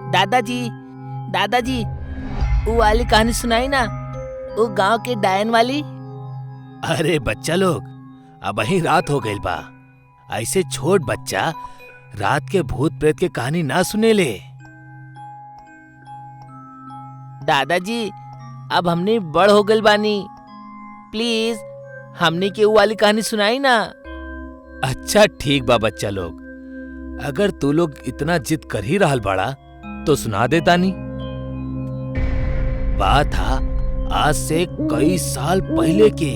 दादाजी, दादाजी, वो वाली कहानी सुनाई ना, वो गांव के डायन वाली। अरे बच्चा लोग, अब ही रात हो गई बा। ऐसे छोट बच्चा रात के भूत प्रेत के कहानी ना सुने ले। दादाजी, अब हमने बड़ हो गल बानी, प्लीज हमने के वो वाली कहानी सुनाई ना। अच्छा ठीक बा बच्चा लोग, अगर तू लोग इतना जिद कर ही रहल बड़ा तो सुना देता नी। बात था आज से कई साल पहले के।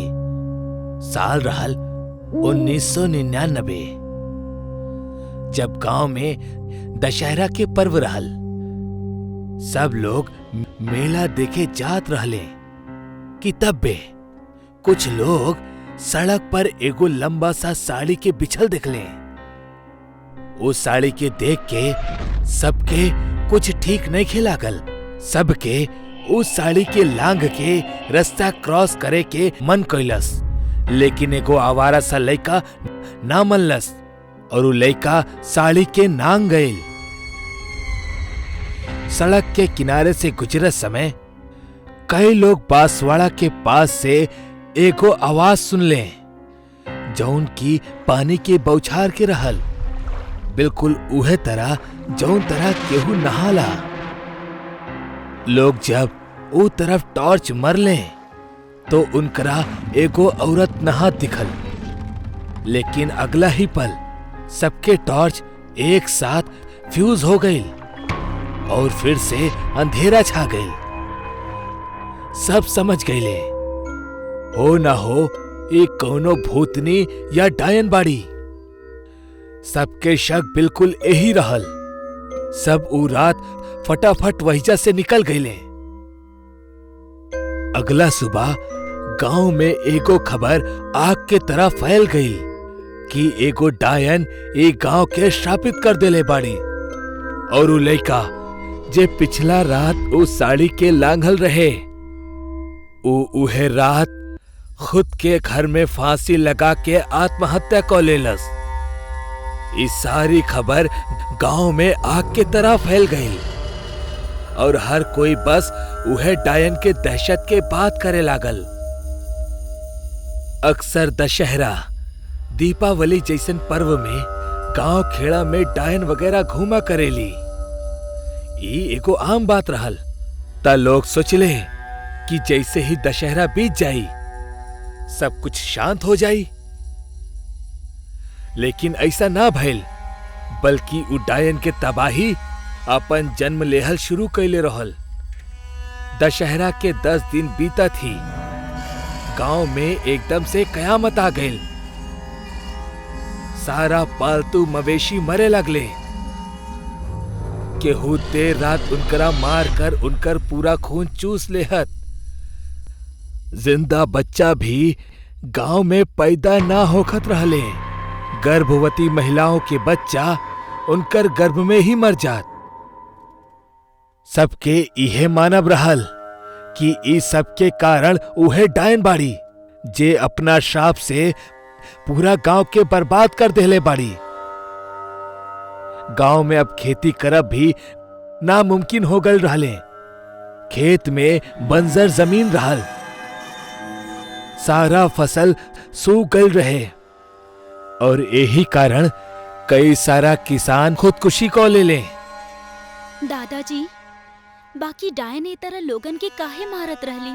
साल रहल 1999, जब गांव में दशहरा के पर्व रहल। सब लोग मेला देखे जात रहले कि तब बे कुछ लोग सड़क पर एगो लंबा सा साड़ी के बिछल देखले। उस साड़ी के देख के सबके कुछ ठीक नहीं खिलागल। सबके उस साड़ी के लांग के रास्ता क्रॉस करे के मन कैलस, लेकिन एगो आवारा सा लड़का ना मनलस और उ लड़का साड़ी के नांग गईल। सड़क के किनारे से गुजरत समय कई लोग बांसवाड़ा के पास से एगो आवाज सुनले, जौन की पानी के बौछार के रहल। बिल्कुल उहे तरह जौन तरह केहू नहाला। लोग जब ऊ तरफ टॉर्च मरले तो उनकरा एगो औरत नहात दिखल, लेकिन अगला ही पल सबके टॉर्च एक साथ फ्यूज हो गई और फिर से अंधेरा छा गई। सब समझ गईले, हो ना हो एक कौनो भूतनी या डायन बाड़ी। सबके शक बिल्कुल यही रहल। सब ऊ रात फटाफट वहीजा से निकल गईले। अगला सुबह गांव में एगो खबर आग के तरह फैल गई कि एगो डायन एक गांव के श्रापित कर देले बाड़ी। और ऊ लड़का जे पिछला रात उस साड़ी के लांघल रहे, उहे रात खुद के घर में फांसी लगा के आत्महत्या कर लेलस। इस सारी खबर गांव में आग के तरह फैल गई और हर कोई बस उहे डायन के दहशत के बात करे लागल। अक्सर दशहरा, दीपावली जैसन पर्व में गांव खेड़ा में डायन वगैरह घूमा करेली। ई एगो आम बात रहल। ता लोग सोचले कि जैसे ही दशहरा बीत जाई सब कुछ शांत हो जाई, लेकिन ऐसा ना भइल, बल्कि उ डायन के तबाही अपन जन्म लेहल शुरू कैले रहल। दशहरा के 10 दिन बीता थी, गांव में एकदम से कयामत आ गई। सारा पालतू मवेशी मरे लगले। केहू देर रात उनकरा मार कर उनकर पूरा खून चूस लेहत। जिंदा बच्चा भी गांव में पैदा ना होखत रहले। गर्भवती महिलाओं के बच्चा उनकर गर्भ में ही मर जात। सबके इहे मानव रहल कि ई सबके कारण उहे डायन बाड़ी, जे अपना श्राप से पूरा गांव के बर्बाद कर देले बाड़ी। गांव में अब खेती करब भी नामुमकिन हो गल रहले। खेत में बंजर जमीन रहल, सारा फसल सूख गल रहे और यही कारण कई सारा किसान खुदकुशी को ले ले। दादाजी, बाकी डायन ए तरह लोगन के काहे मारत रहली?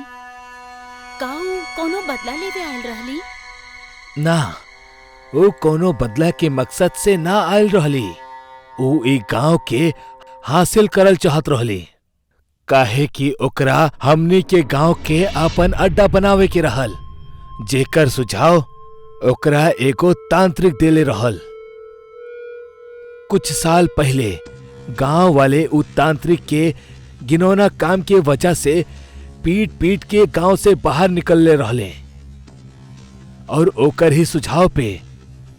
काऊ कोनो बदला लेवे आयल रहली? ना, वो कोनो बदला के मकसद से ना आयल रहली। वो एक गांव के हासिल करल चाहत रहली, काहे कि ओकरा हमनी के गांव के अपन अड्डा बनावे के रहल, जेकर सुझाव ओकरा एगो तांत्रिक देले रहल। कुछ साल पहले गांव वाले उ तांत्रिक के गिनौना काम के वजह से पीट पीट के गांव से बाहर निकलले रहले और ओकर ही सुझाव पे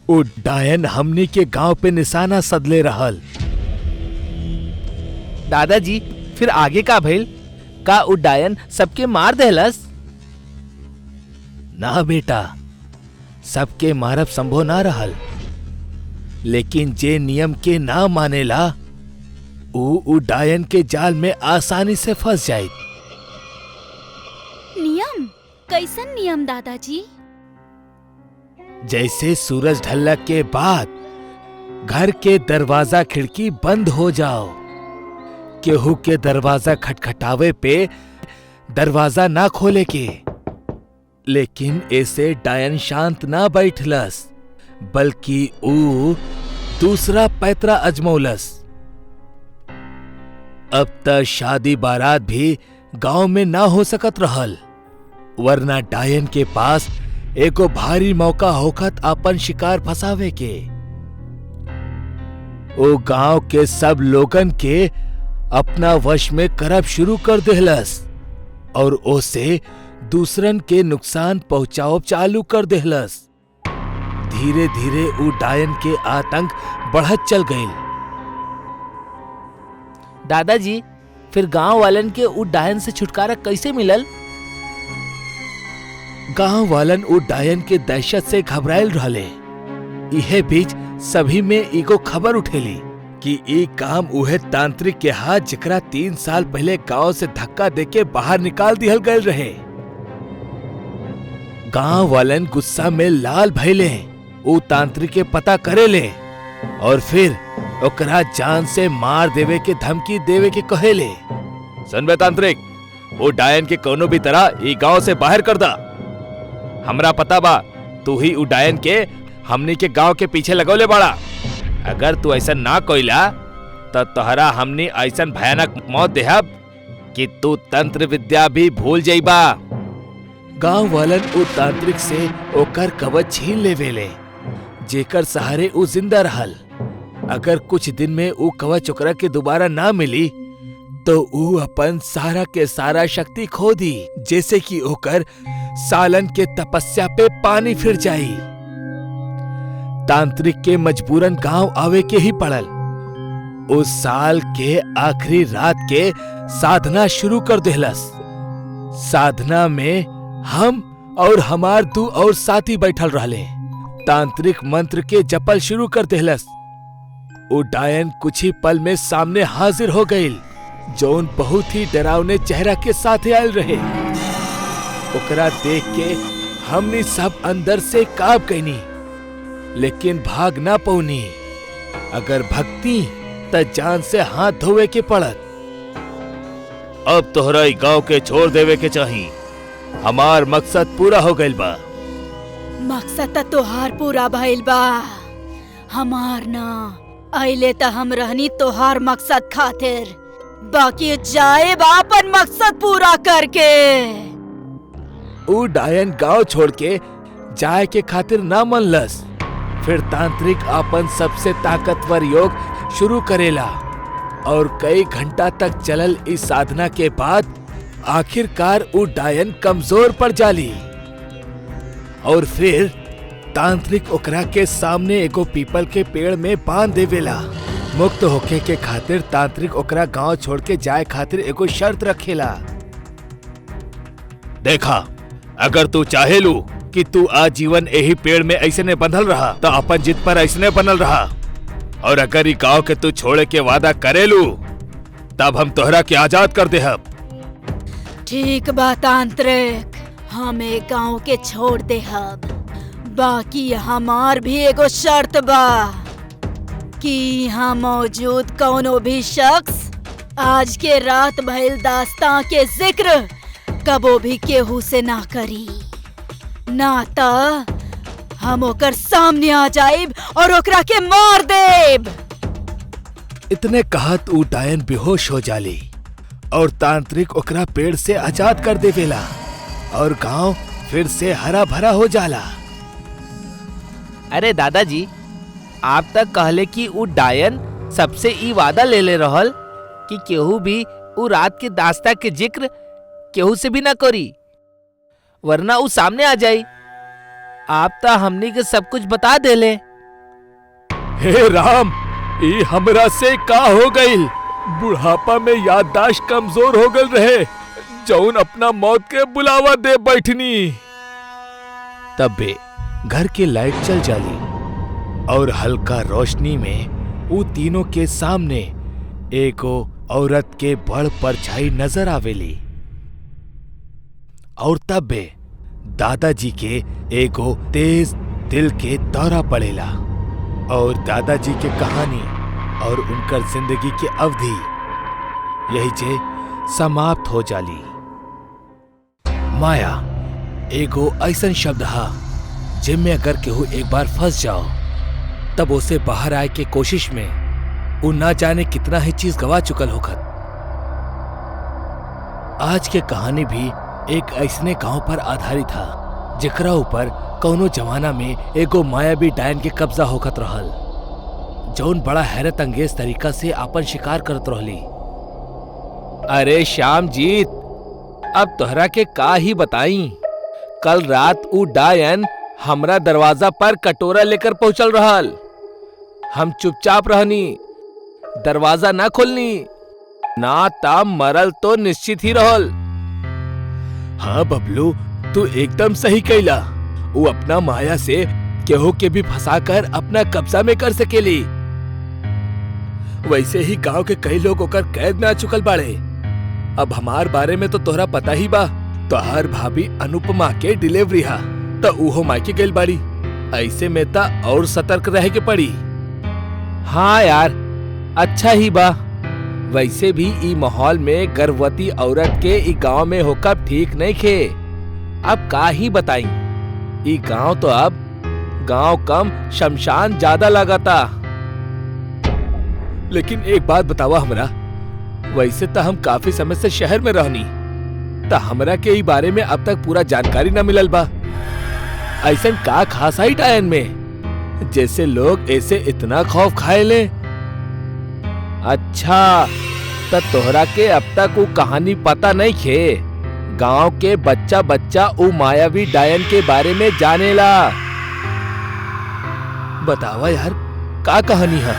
उ डायन हमनी के गांव पे निशाना सदले रहल। दादाजी, फिर आगे का भइल? का उ डायन सबके मार देहलस? ना बेटा, सबके मारब संभव ना रहल, लेकिन जे नियम के ना मानेला ऊ डायन के जाल में आसानी से फंस जाए। नियम? कैसन नियम दादाजी? जैसे सूरज ढलने के बाद घर के दरवाजा खिड़की बंद हो जाओ, केहू के दरवाजा खटखटावे पे दरवाजा ना खोले के। लेकिन ऐसे डायन शांत ना बैठलस, बल्कि ऊ दूसरा पैतरा अजमौलस। अब तक शादी बारात भी गांव में ना हो सकत रहल, वरना डायन के पास एगो भारी मौका होखत अपन शिकार फंसावे के। ओ गांव के सब लोगन के अपना वश में करब शुरू कर देहलस और ओसे दूसरन के नुकसान पहुंचाओ चालू कर देहलस। धीरे धीरे ऊ डायन के आतंक बढ़त चल गईल। दादाजी, फिर गांव वालन के उ डायन से छुटकारा कैसे मिलल? गांव वालन ऊ डायन के दहशत से घबराइल रहले। इहे बीच सभी में एगो खबर उठेली कि ई काम उहे तांत्रिक के हाथ जेकरा 3 साल पहले गांव से धक्का देके बाहर निकाल दिहल गए रहे। गांव वालन गुस्सा में लाल भइले, ऊ तांत्रिक के पता करेले और फिर ओकरा जान से मार देवे के धमकी देवे के कहेले। सुन बे तांत्रिक, वो डायन के कोनो भी तरह ई गांव से बाहर कर दा। हमरा पता बा तू ही ऊ डायन के हमनी के गांव के पीछे लगौले बाड़ा। अगर तू ऐसा ना कोइला तो तोहरा हमनी ऐसा भयानक मौत देहब कि तू तंत्र विद्या भी भूल जाइबा। गांव वालन ऊ तांत्रिक से ओकर कवच छीन लेवेले, जेकर सहारे ऊ जिंदा रहल। अगर कुछ दिन में ऊ कवच ओकरा के दोबारा ना मिली तो ऊ अपन सारा के सारा शक्ति खो दी, जैसे कि ओकर सालन के तपस्या पे पानी फिर जाई। तांत्रिक के मजबूरन गांव आवे के ही पड़ल। उस साल के आखिरी रात के साधना शुरू कर देहलस। साधना में हम और हमार 2 और साथी बैठल रहले। तांत्रिक मंत्र के जपल शुरू कर देहलस। वो डायन कुछ ही पल में सामने हाजिर हो गई, जौन बहुत ही डरावने चेहरा के साथ आयल रहे। ओकरा देख के हमनी सब अंदर से कांप गईनी, लेकिन भाग ना पौनी। अगर भक्ति त जान से हाथ धोवे के पड़त। अब तोहरा गांव के छोड़ देवे के चाहिए। हमार मकसद पूरा हो गइल बा। मकसद त तोहार पूरा भइल बा, हमार ना। अइले त हम रहनी तोहार मकसद खातिर, बाकी जाए अपन मकसद पूरा करके। ऊ डायन गांव छोड़ के जाए के खातिर ना मनलस। फिर तांत्रिक अपन सबसे ताकतवर योग शुरू करेला और कई घंटा तक चलल इस साधना के बाद आखिरकार ऊ डायन कमजोर पड़ जाली। और फिर तांत्रिक ओकरा के सामने एगो पीपल के पेड़ में बांध देवेला। मुक्त होके के खातिर तांत्रिक ओकरा गांव छोड़ के जाए खातिर एगो शर्त रखेला। देखा, अगर तू चाहेलू कि तू आजीवन यही पेड़ में ऐसने बंधल रहा तो अपन जिद पर ऐसने बनल रहा, और अगर ई गांव के तू छोड़े के वादा करेलू तब हम तोहरा के आजाद कर देहब। ठीक बा तांत्रिक, हम एक गांव के छोड़ देहब, बाकी हमार भी एगो शर्त बा कि यहाँ मौजूद कोनो भी शख्स आज के रात भइल दास्तां के जिक्र कबो भी केहू से ना करी, ना त हम ओकर सामने आ जाइब और ओकरा के मार देब। इतने कहत ऊ डायन बेहोश हो जाली और तांत्रिक ओकरा पेड़ से आजाद कर देवेला और गांव फिर से हरा भरा हो जाला। अरे दादाजी, आप तक कहले कि उ डायन सबसे ई वादा ले ले रहल कि केहू भी उ रात के दास्ता के जिक्र केहू से भी ना करी, वरना उ सामने आ जाई। आप ता हमनी के सब कुछ बता देले। हे राम, ई हमरा से का हो गईल? बुढ़ापा में याददाश्त कमजोर हो गल रहे, जौन अपना मौत के बुलावा दे बैठनी। तबे घर के लाइट चल जाली और हल्का रोशनी में वो तीनों के सामने एगो औरत के बड़ परछाई नजर आवेली। और तबे दादाजी के एगो तेज दिल के दौरा पड़ेला और दादाजी के कहानी और उनकर जिंदगी की अवधि यही जे समाप्त हो जाली। माया एगो ऐसन शब्द हा जिनमें अगर केहू एक बार फंस जाओ तब उसे बाहर आए के कोशिश में वो ना जाने कितना ही चीज गवा चुकल होकर। आज के कहानी भी एक ऐसने गांव पर आधारित था जेकरा ऊपर कौनो जमाना में एगो मायावी डायन के कब्जा होखत रहल, जौन बड़ा हैरत अंगेज तरीका से आपन शिकार करत रहली। अरे श्यामजीत, अब तोहरा के का ही बताई। कल रात ऊ डायन हमरा दरवाजा पर कटोरा लेकर पहुंचल रहल। हम चुपचाप रहनी, दरवाजा ना खोलनी, ना ता मरल तो निश्चित ही रहल। हाँ बबलू, तू एकदम सही कैला। वो अपना माया से केहू के भी फंसाकर अपना कब्जा में कर सकेली। वैसे ही गांव के कई लोग ओकर कैद में आ चुकल बाड़े। अब हमार बारे में तो तोहरा पता ही बा। तोहार भाभी अनुपमा के डिलीवरी हा तो उहो मायके गइल बाड़ी। ऐसे में ता और सतर्क रहे के पड़ी। हाँ यार, अच्छा ही बा। वैसे भी ई माहौल में गर्भवती औरत के ई गांव में होकर ठीक नहीं खे। अब का ही बताई, ई गांव तो अब गांव कम शमशान ज्यादा लगाता। लेकिन एक बात बतावा हमरा, वैसे तो हम काफी समय से शहर में रहनी, तो हमरा के ई बारे में अब तक पूरा जानकारी न मिलल बा। ऐसा का खास है डायन में जैसे लोग ऐसे इतना खौफ खाए ले? अच्छा, तो तोहरा के अब तक वो कहानी पता नहीं खे। गांव के बच्चा बच्चा वो मायावी डायन के बारे में जानेला। बतावा यार, का कहानी है?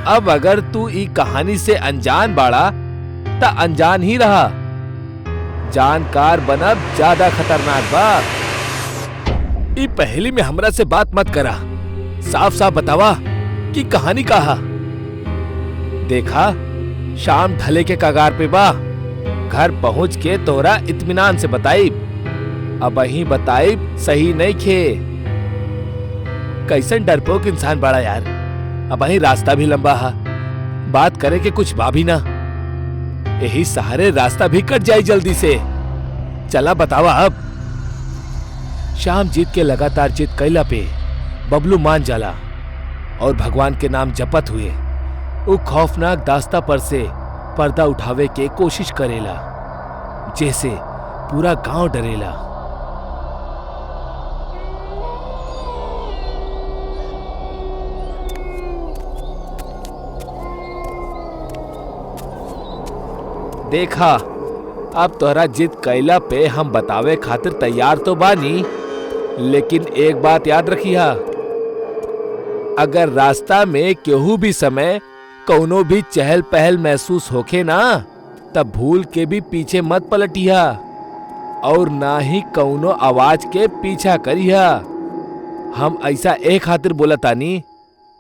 अब अगर तू ई कहानी से अनजान बाड़ा ता अनजान ही रहा। जानकार बनब ज्यादा खतरनाक बा। ई पहली में हमरा से बात मत करा, साफ साफ बतावा कि कहानी का है। देखा, शाम ढले के कगार पे बा। घर पहुंच के तोरा इत्मीनान से बताइब। अब वही बताइब सही नहीं खे। कैसन डरपोक इंसान बड़ा यार। अब वही रास्ता भी लंबा है, बात करे के कुछ बाभी ना। यही सहारे रास्ता भी कट जाए जल्दी से। चला बतावा अब। श्यामजीत के लगातार जिद कैला पे बबलू मान जाला और भगवान के नाम जपत हुए वो खौफनाक दास्ता पर से पर्दा उठावे के कोशिश करेला, जैसे पूरा गांव डरेला। देखा, अब तोहरा जिद कैला पे हम बतावे खातिर तैयार तो बानी, लेकिन एक बात याद रखिया, अगर रास्ता में केहू भी समय कौनो भी चहल पहल महसूस होखे ना, तब भूल के भी पीछे मत पलटिया और ना ही कौनो आवाज के पीछा करिया। हम ऐसा एक खातिर बोलतानी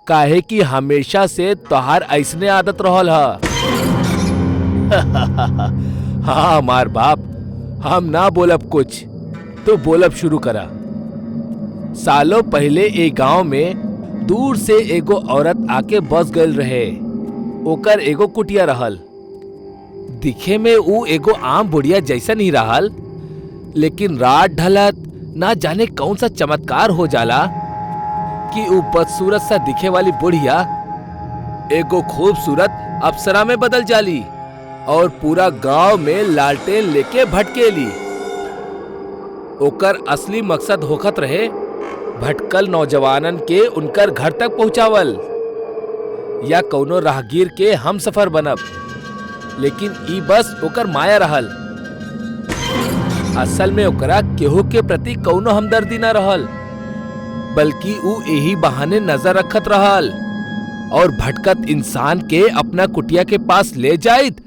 काहे कि हमेशा से तोहार ऐसने आदत रहल है। हाँ हमार बाप, हम ना बोलब कुछ तो बोलब शुरू करा। सालों पहले एक गांव में दूर से एगो औरत आके बस गल रहे। ओकर एगो कुटिया रहल। दिखे में ऊ एगो आम बुढ़िया जैसा नहीं रहल, लेकिन रात ढलत ना जाने कौन सा चमत्कार हो जाला कि ऊ बदसूरत सा दिखे वाली बुढ़िया एगो खूबसूरत अप्सरा में बदल जाली और पूरा गांव में लालटेन लेके भटकेली। ओकर असली मकसद होखत रहे भटकल नौजवानन के उनकर घर तक पहुंचावल या कौनो राहगीर के हम सफर बनब। लेकिन ई बस ओकर माया रहल। असल में ओकरा केहू के प्रति कौनो हमदर्दी न रहल, बल्कि ऊ यही बहाने नजर रखत रहल और भटकत इंसान के अपना कुटिया के पास ले जाइत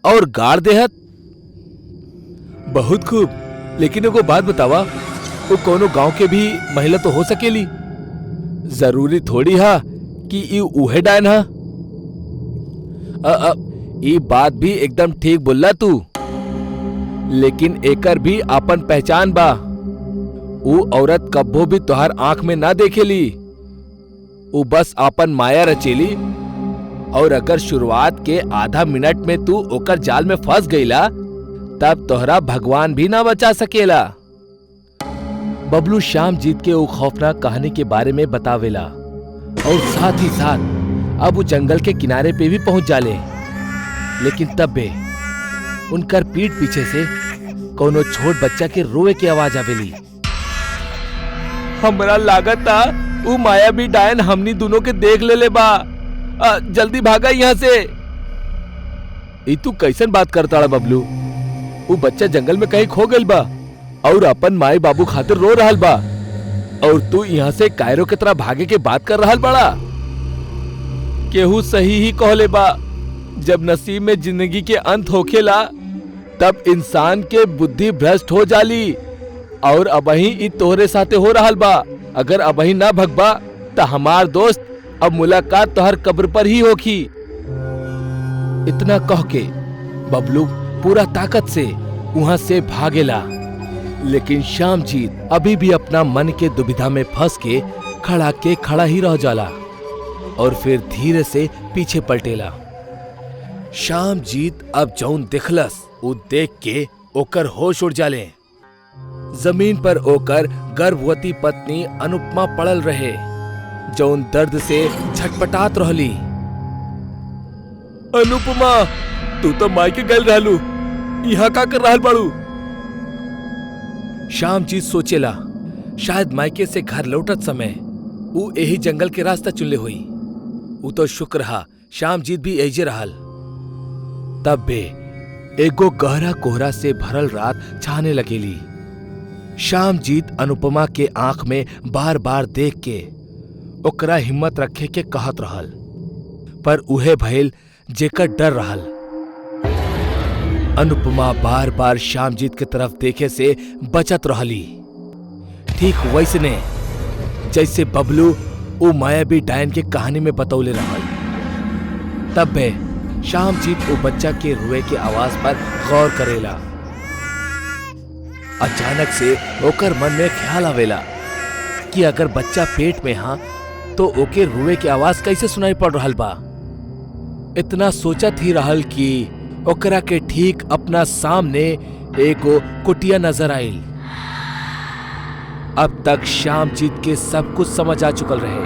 और गाड़ देहत। बहुत खूब, लेकिन एगो बात बतावा, वो कोनो गांव के भी महिला तो हो सकेली? जरूरी थोड़ी हा कि ई उहे डायन हा। ई बात भी एकदम ठीक बोलला तू, लेकिन एकर भी अपन पहचान बा। ऊ औरत कब्बो भी तोहार आंख में ना देखेली, ऊ बस अपन माया रचेली। और अगर शुरुआत के आधा मिनट में तू ओकर जाल में फंस गईला तब तोहरा भगवान भी ना बचा सकेला। बबलू श्यामजीत के वो खौफनाक कहानी के बारे में बतावेला और साथ ही साथ अब वो जंगल के किनारे पे भी पहुंच जाले। लेकिन तब बे उनकर पीठ पीछे से कोनो छोट बच्चा के रोए की आवाज आवेली। हमरा लागत था वो मायावी डायन हमनी दोनों के देख ले बा। जल्दी भागा यहाँ से। ई तू कैसन बात करता बबलू? वो बच्चा जंगल में कहीं खो गइल बा और अपन माई बाबू खातिर रो रहल बा, और तू यहाँ से कायरो की तरह भागे के बात कर रहल बड़ा। केहू सही ही कहले बा, जब नसीब में जिंदगी के अंत होखेला तब इंसान के बुद्धि भ्रष्ट हो जाली। और अबही ई तोहरे साथे हो रहल बा। अगर अबही ना भगबा तो हमार दोस्त अब मुलाकात तोहर कब्र पर ही होखी। इतना कह के बबलू पूरा ताकत से वहां से भागेला, लेकिन श्यामजीत अभी भी अपना मन के दुविधा में फंस के खड़ा ही रह जाला और फिर धीरे से पीछे पलटेला। श्यामजीत अब जौन दिखलस वो देख के ओकर होश उड़ जाले। जमीन पर ओकर गर्भवती पत्नी अनुपमा पड़ल रहे, जौन दर्द से छटपटात रहली। अनुपमा, तू तो मायके गल रहलू, यहाँ का कर रहल बाड़ू? श्यामजीत सोचेला शायद मायके से घर लौटत समय ऊ यही जंगल के रास्ता चुनले हुई। ऊ तो शुक्र हा श्यामजीत भी एजे रहल। तब बे एगो गहरा कोहरा से भरल रात छाने लगेली। श्यामजीत अनुपमा के आंख में बार बार देख के ओकरा हिम्मत रखे के कहत रहल, पर उहे भइल जेकर डर रहल। अनुपमा बार बार श्यामजीत के तरफ देखे से बचत रहली, ठीक वैसने जैसे बबलू वो मायावी डायन के कहानी में बतौले रहल। तब बे श्यामजीत वो बच्चा के रोए के आवाज पर गौर करेला। अचानक से ओकर मन में ख्याल आवेला कि अगर बच्चा पेट में हा तो ओके रोए की आवाज कैसे सुनाई पड़ रहल बा। इतना सोचत ही रहल कि ओकरा के ठीक अपना सामने एगो कुटिया नजर आइल। अब तक श्यामजीत के सब कुछ समझ आ चुकल रहे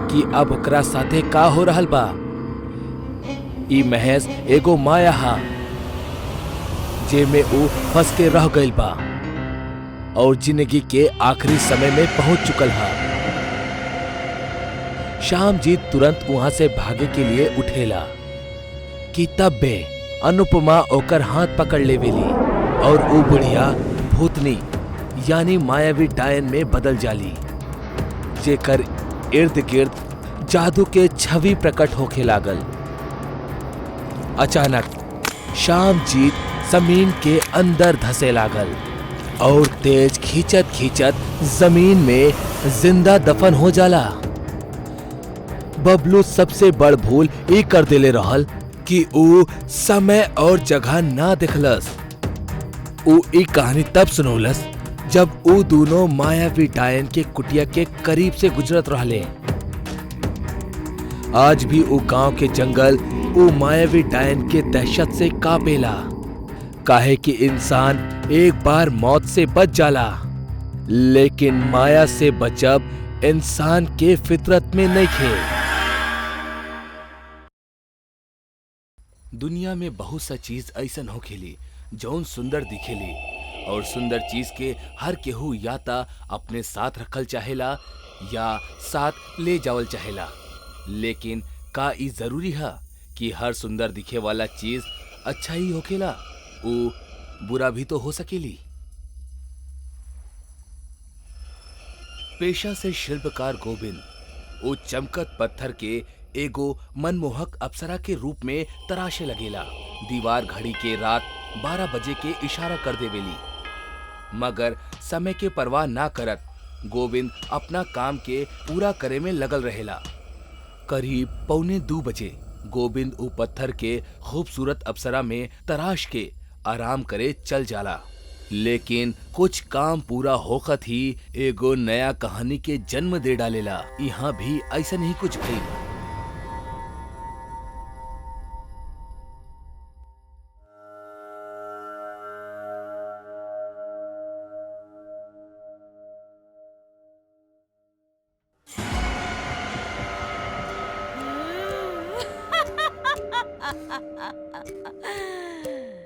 कि अब ओकरा साथे का हो रहल बा। ई महज एगो माया हा जे में ऊ फंस के रह गइल बा और जिंदगी के आखिरी समय में पहुंच चुकल हा। श्यामजीत तुरंत वहां से भागे के लिए उठेला कि तब बे अनुपमा ओकर हाथ पकड़ लेवेली और वो बुढ़िया भूतनी यानी मायावी डायन में बदल जाली, जेकर इर्द गिर्द जादू के छवि प्रकट होके लागल। अचानक श्यामजीत जमीन के अंदर धसे लागल और तेज खींचत खींचत जमीन में जिंदा दफन हो जाला। बबलू सबसे बड़ भूल ये कर देले रहल कि ऊ समय और जगह ना देखलस। ऊ ई कहानी तब सुनौलस जब ऊ दोनों मायावी डायन के कुटिया के करीब से गुजरत रहले। आज भी ऊ गांव के जंगल ऊ मायावी डायन के दहशत से कांपेला, काहे कि इंसान एक बार मौत से बच जाला, लेकिन माया से बचब इंसान के फितरत में नहीं खे। दुनिया में बहुत सा चीज ऐसन होखेली जौन सुंदर दिखेली, और सुंदर चीज के हर केहू या ता अपने साथ रखल चाहेला या साथ ले जावल चाहेला। लेकिन का ई जरूरी है कि हर सुंदर दिखे वाला चीज अच्छा ही होखेला? वो बुरा भी तो हो सकेली। पेशा से शिल्पकार गोविंद वो चमकत पत्थर के एगो मनमोहक अप्सरा के रूप में तराशे लगेला। दीवार घड़ी के रात 12 बजे के इशारा कर देवेली, मगर समय के परवाह ना करत गोविंद अपना काम के पूरा करे में लगल रहेला। करीब 1:45 बजे गोविंद ऊ पत्थर के खूबसूरत अप्सरा में तराश के आराम करे चल जाला। लेकिन कुछ काम पूरा होखत ही एगो नया कहानी के जन्म दे डालेला। यहाँ भी ऐसा नहीं कुछ भई।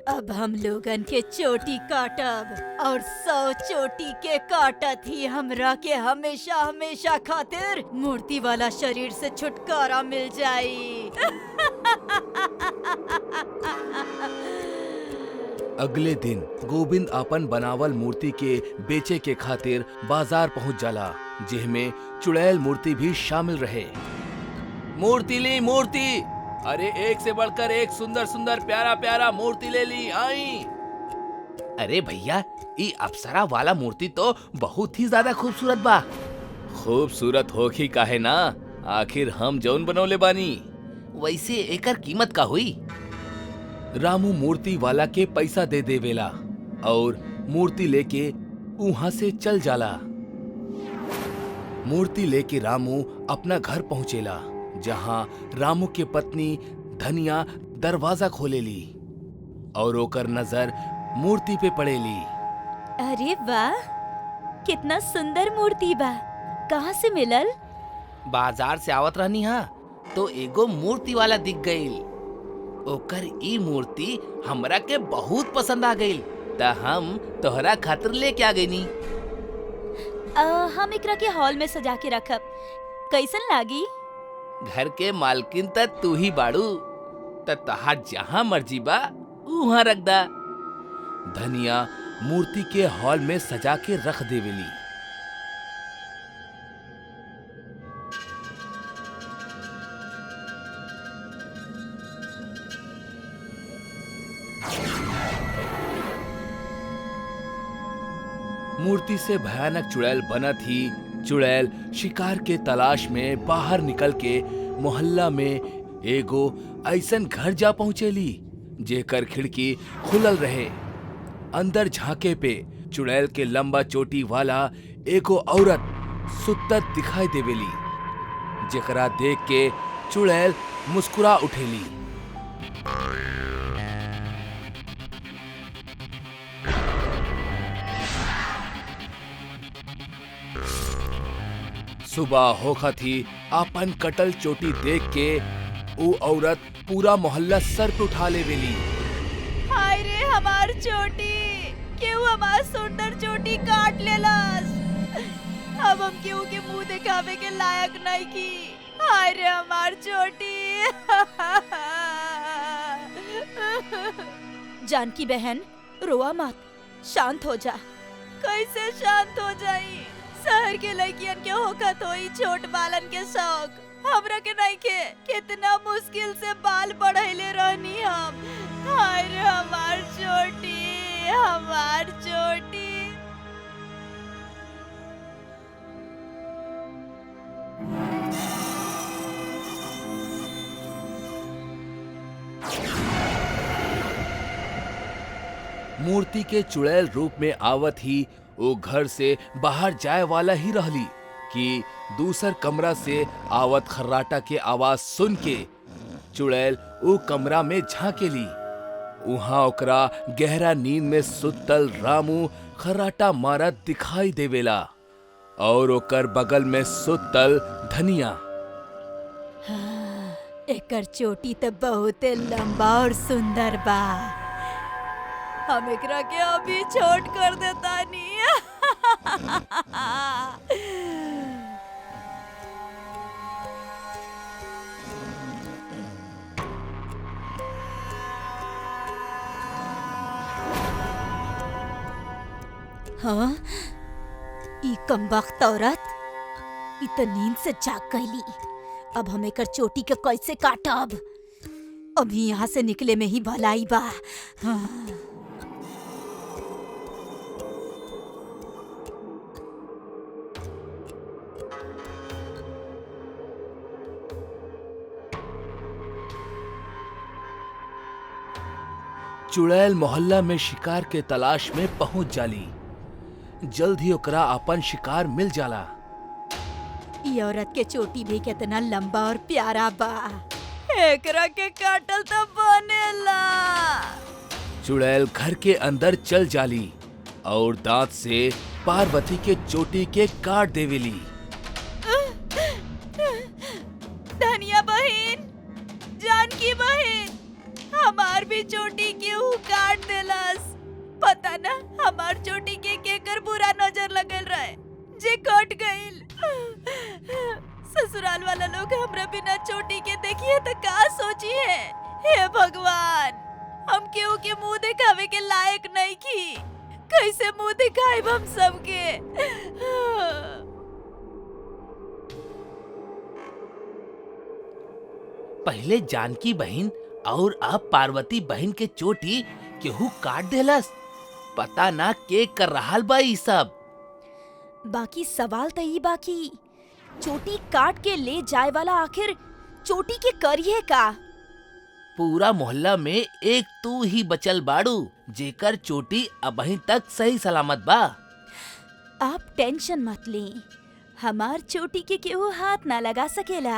अब हम लोगन के चोटी काटब और 100 चोटी के काटत ही हमरा के हमेशा हमेशा खातिर मूर्ति वाला शरीर से छुटकारा मिल जाई। अगले दिन गोविंद अपन बनावल मूर्ति के बेचे के खातिर बाजार पहुंच जाला, जिसमें चुड़ैल मूर्ति भी शामिल रहे। मूर्ति ली मूर्ति, अरे एक से बढ़कर एक सुंदर सुंदर प्यारा प्यारा मूर्ति ले ली आई। अरे भैया, ये अप्सरा वाला मूर्ति तो बहुत ही ज्यादा खूबसूरत बा। खूबसूरत होखी काहे ना, आखिर हम जौन बनौले बानी। वैसे एकर कीमत का हुई? रामू मूर्ति वाला के पैसा दे देवेला और मूर्ति लेके वहां से चल जाला। मूर्ति लेके रामू अपना घर पहुंचेला, जहां रामू के पत्नी धनिया दरवाजा खोलेली और ओकर नजर मूर्ति पे पड़ेली। अरे वाह, कितना सुंदर मूर्ति बा। कहाँ से मिलल? बाजार से आवत रहनी हा तो एगो मूर्ति वाला दिख गईल। ओकर ई मूर्ति हमरा के बहुत पसंद आ गईल, त हम तोहरा खातिर लेके आ गईनी। हम एकरा के हॉल में सजा के रखब, कैसन लागी? घर के मालकिन त तू ही बाड़ू, त तहार जहाँ मर्जी बा वहाँ रख दा। धनिया मूर्ति के हॉल में सजा के रख देवेली। मूर्ति से भयानक चुड़ैल बनत ही चुड़ैल शिकार के तलाश में बाहर निकल के मोहल्ला में एगो ऐसन घर जा पहुंचेली जेकर खिड़की खुलल रहे। अंदर झांके पे चुड़ैल के लंबा चोटी वाला एगो औरत सुतत दिखाई देवेली, जेकरा देख के चुड़ैल मुस्कुरा उठेली। सुबह होखत ही आपन कटल चोटी देख के वो औरत पूरा मोहल्ला सर पे उठा लेवेली। हाय रे हमार चोटी, क्यों हमार सुंदर चोटी काट लेलस। अब हम क्यों के मुंह दिखावे के लायक नहीं की। हाय रे हमार चोटी। जानकी बहन, रोआ मत, शांत हो जा। कैसे शांत हो जाई? शहर के लड़कियन के होकत होई छोट बालन के शौक, हमरा के नहीं के। कितना मुश्किल से बाल बढ़ैले रहनी हम। हाय रे हमार चोटी, हमार चोटी। मूर्ति के चुड़ैल रूप में आवत ही वो घर से बाहर जाए वाला ही रहली कि दूसर कमरा से आवत खर्राटा के आवाज सुन के चुड़ैल वो कमरा में झांकेली। वहां ओकरा गहरा नींद में सुतल रामू खर्राटा मारत दिखाई देवेला और ओकर बगल में सुतल धनिया। एकर चोटी तो बहुत लंबा और सुंदर बा। हम एकरा के अभी छोट कर देता नी। हाँ, ई कमबख्त औरत, ई तो नींद से जाग गईली। अब हम एकर चोटी के कैसे काटब? अभी यहाँ से निकले में ही भलाई बा। हाँ। चुड़ैल मोहल्ला में शिकार के तलाश में पहुंच जाली। जल्द ही ओकरा अपन शिकार मिल जाला। ये औरत के चोटी भी कितना लंबा और प्यारा बा, एकरा के काटल तो बनेला। चुड़ैल घर के अंदर चल जाली और दांत से पार्वती के चोटी के काट देवेली। धनिया बहन, जानकी बहन, हमार भी चोटी केहू काट देलस। पता ना हमार चोटी के केकर बुरा नजर लगल रहे जे कट गइल। ससुराल वाला लोग हमरा बिना चोटी के देखिए तो का सोची है। हे भगवान, हम केहू के मुंह दिखावे के लायक नहीं की। कैसे मुंह दिखाएब हम सबके। पहले जानकी बहन और अब पार्वती बहन के चोटी केहू काट देलस। पता ना के कर रहा बा ई सब। बाकी सवाल तो ई बाकी, चोटी काट के ले जाए वाला आखिर चोटी के करिए का? पूरा मोहल्ला में एक तू ही बचल बाड़ू जेकर चोटी अबही तक सही सलामत बा। आप टेंशन मत ले, हमार चोटी के केहू हाथ ना लगा सकेला।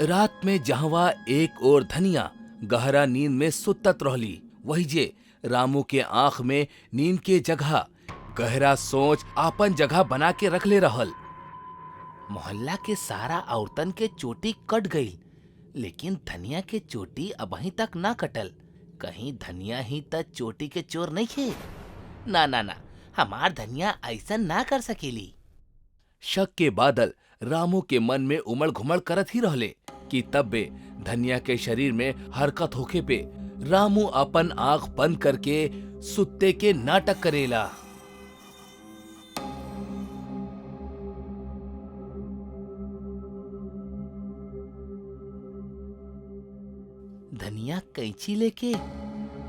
रात में जहवा एक और धनिया गहरा नींद में सुतत रहली, वही जे रामू के आंख में नींद के जगह गहरा सोच आपन जगह बना के रख ले रहल। मोहल्ला के सारा औरतन के चोटी कट गई, लेकिन धनिया के चोटी अबही तक ना कटल। कहीं धनिया ही तक चोटी के चोर नहीं खे। ना ना ना, हमार धनिया ऐसा ना कर सकेली। शक के बादल रामू के मन में उमड़ घुमड़ करत ही रहले कि तब्बे धनिया के शरीर में हरकत होखे पे रामू अपन आंख बंद करके सुत्ते के नाटक करेला। धनिया कैंची लेके,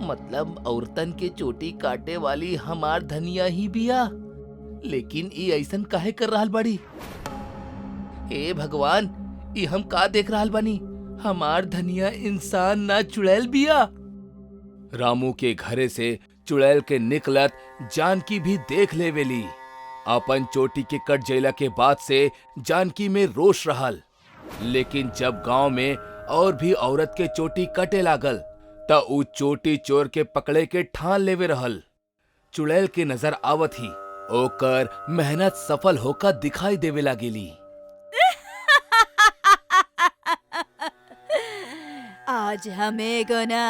मतलब औरतन के चोटी काटे वाली हमार धनिया ही बिया। लेकिन ई ऐसन काहे कर रहल बाड़ी? हे भगवान, ई हम का देख रहल बानी? हमार धनिया इंसान ना चुड़ैल बिया। रामू के घरे से चुड़ैल के निकलत जानकी भी देख लेवेली। अपन चोटी के कट जैला के बाद से जानकी में रोष रहल, लेकिन जब गांव में और भी औरत के चोटी कटे लागल त उ चोटी चोर के पकड़े के ठान लेवे रहल। चुड़ैल के नजर आवत ही ओकर मेहनत सफल होकर दिखाई देवे लागेली। आज हमें गोना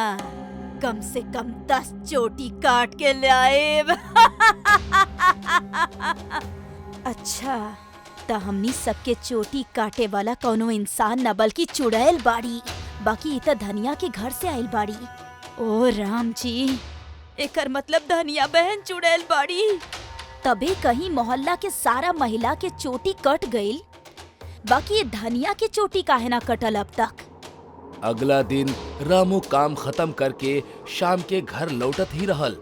कम से कम 10 चोटी काट के लाएब। अच्छा, त हमनी सबके चोटी काटे वाला कोनो इंसान न बल्कि चुड़ैल बाड़ी। बाकी त धनिया के घर से आइल बाड़ी। ओ राम जी, एकर मतलब धनिया बहन चुड़ैल बाड़ी। तबे कहीं मोहल्ला के सारा महिला के चोटी कट गईल, बाकी धनिया के चोटी काहे ना कटल अब तक? अगला दिन रामू काम खत्म करके शाम के घर लौटत ही रहल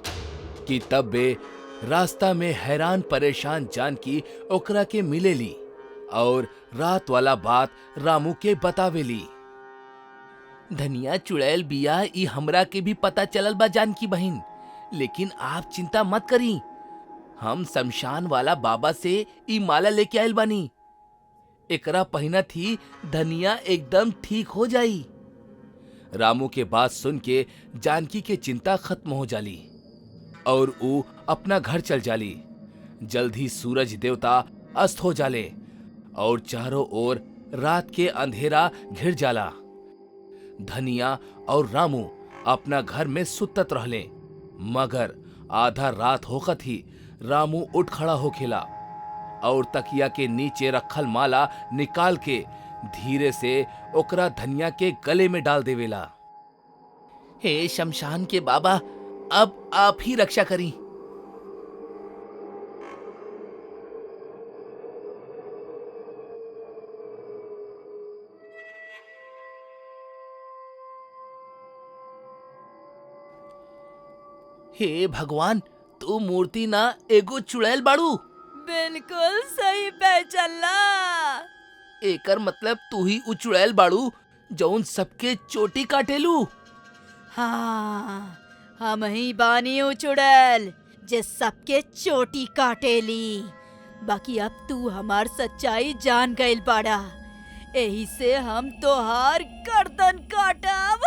कि तब बे रास्ता में हैरान परेशान जानकी ओकरा के मिलेली और रात वाला बात रामू के बतावेली। धनिया चुड़ैल बिया ई हमरा के भी पता चलल बा जानकी बहन, लेकिन आप चिंता मत करी। हम शमशान वाला बाबा से ई माला लेके आइल बानी। एकरा पहिनत ही धनिया एकदम ठीक हो जाई। रामू के बात सुन के जानकी के चिंता खत्म हो जाली और ऊ अपना घर चल जाली। जल्द ही सूरज देवता अस्त हो जाले और चारों ओर रात के अंधेरा घिर जाला। धनिया और रामू अपना घर में सुतत रहले, मगर आधा रात होखत ही रामू उठ खड़ा होखेला और तकिया के नीचे रखल माला निकाल के धीरे से ओकरा धनिया के गले में डाल देवेला। हे शमशान के बाबा, अब आप ही रक्षा करी। हे भगवान, तू मूर्ति ना एगो चुड़ैल बाड़ू। बिल्कुल सही पहचानला। एकर मतलब तू ही उ चुड़ैल बाड़ू जौन सबके चोटी काटेलू। हाँ, हम ही बानी ऊ चुड़ैल जे सबके चोटी काटेली। बाकी अब तू हमार सच्चाई जान गइल बाड़ा, एही से हम तोहार गर्दन काटब।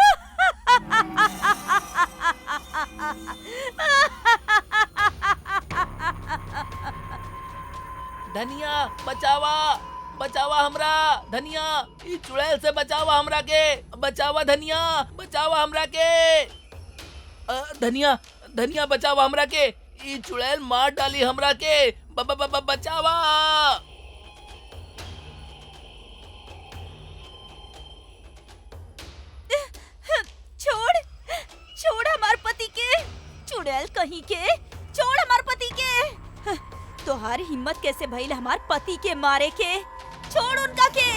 धनिया बचावा, बचावा हमरा। धनिया, ई चुड़ैल से बचावा हमरा के। बचावा धनिया, बचावा हमरा के। धनिया, धनिया बचावा हमरा के। ई चुड़ैल मार डाली हमरा के। बचावा। छोड़, छोड़ हमार पति के। चुड़ैल कहीं के, छोड़ हमार पति के। तोहार हिम्मत कैसे भइल हमार पति के मारे के? छोड़ उनका के।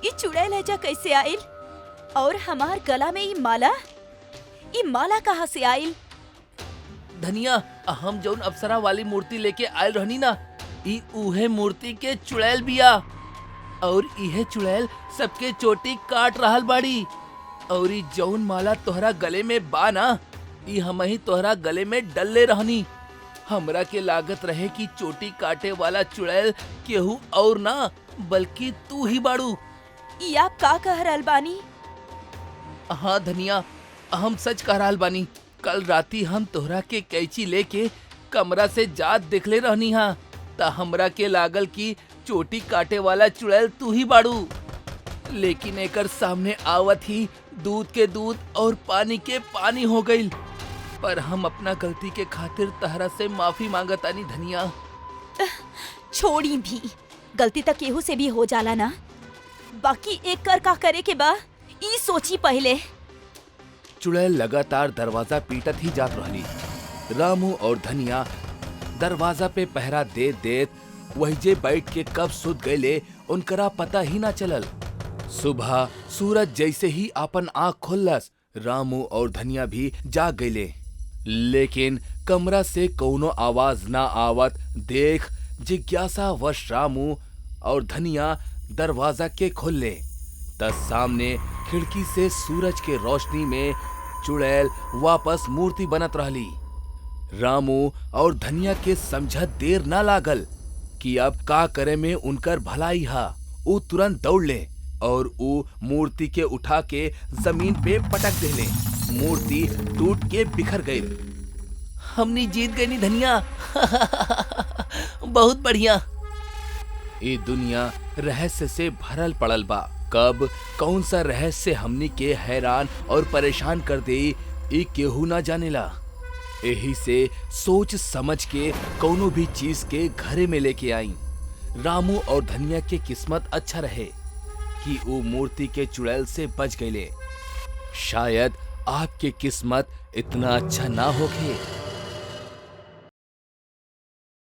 ये चुड़ैल हैजा कैसे आइल? और हमार गला में ये माला कहाँ से आइल? धनिया, हम जौन अप्सरा वाली मूर्ति लेके आयल रहनी ना, ई उहे मूर्ति के चुड़ैल बिया। और इहे चुड़ैल सबके चोटी काट रहल बाड़ी। और ई जौन माला तोहरा गले में बा ना, ई हम ही तोहरा गले में डलले रहनी। हमरा के लागत रहे कि चोटी काटे वाला चुड़ैल केहू और ना, बल्कि तू ही बाड़ू। ई आप का कह रहल बानी? हाँ धनिया, हम सच कह रहल बानी। कल राती हम तोहरा के कैंची लेके कमरा से जात देखले रहनी हा, ता हमरा के लागल कि चोटी काटे वाला चुड़ैल तू ही बाड़ू। लेकिन एकर सामने आवत ही दूध के दूध और पानी के पानी हो गईल। पर हम अपना गलती के खातिर तहरा से माफी मांगतानी धनिया। छोड़ी भी, गलती तक केहू से भी हो जाला ना। बाकी एक कर का करे के बा, ई सोची पहले। चुड़ैल लगातार दरवाजा पीटत ही जात रहली। रामू और धनिया दरवाजा पे पहरा दे देत वहीजे बैठ के कब सुत गए उनकरा पता ही ना चलल। सुबह सूरज जैसे ही अपन आँख खोलस, रामू और धनिया भी जाग गए। लेकिन कमरा से कौनो आवाज ना आवत देख जिज्ञासा वश रामू और धनिया दरवाजा के खोले, तब सामने खिड़की से सूरज के रोशनी में चुड़ैल वापस मूर्ति बनत रहली। रामू और धनिया के समझत देर ना लागल कि अब का करे में उनकर भलाई हा। ऊ तुरंत दौड़ ले और ऊ मूर्ति के उठा के जमीन पे पटक देले। मूर्ति टूट के बिखर गई। हमनी जीत गई नी धनिया। बहुत बढ़िया। ये दुनिया रहस्य से भरल पड़ल बा। कब कौन सा रहस्य हमनी के हैरान और परेशान कर दे, ई केहू ना जानेला। यही से सोच समझ के कौनो भी चीज के घरे में लेके आई। रामू और धनिया के किस्मत अच्छा रहे कि वो मूर्ति के चुड़ैल से बच गए। शायद आपके किस्मत इतना अच्छा ना होके।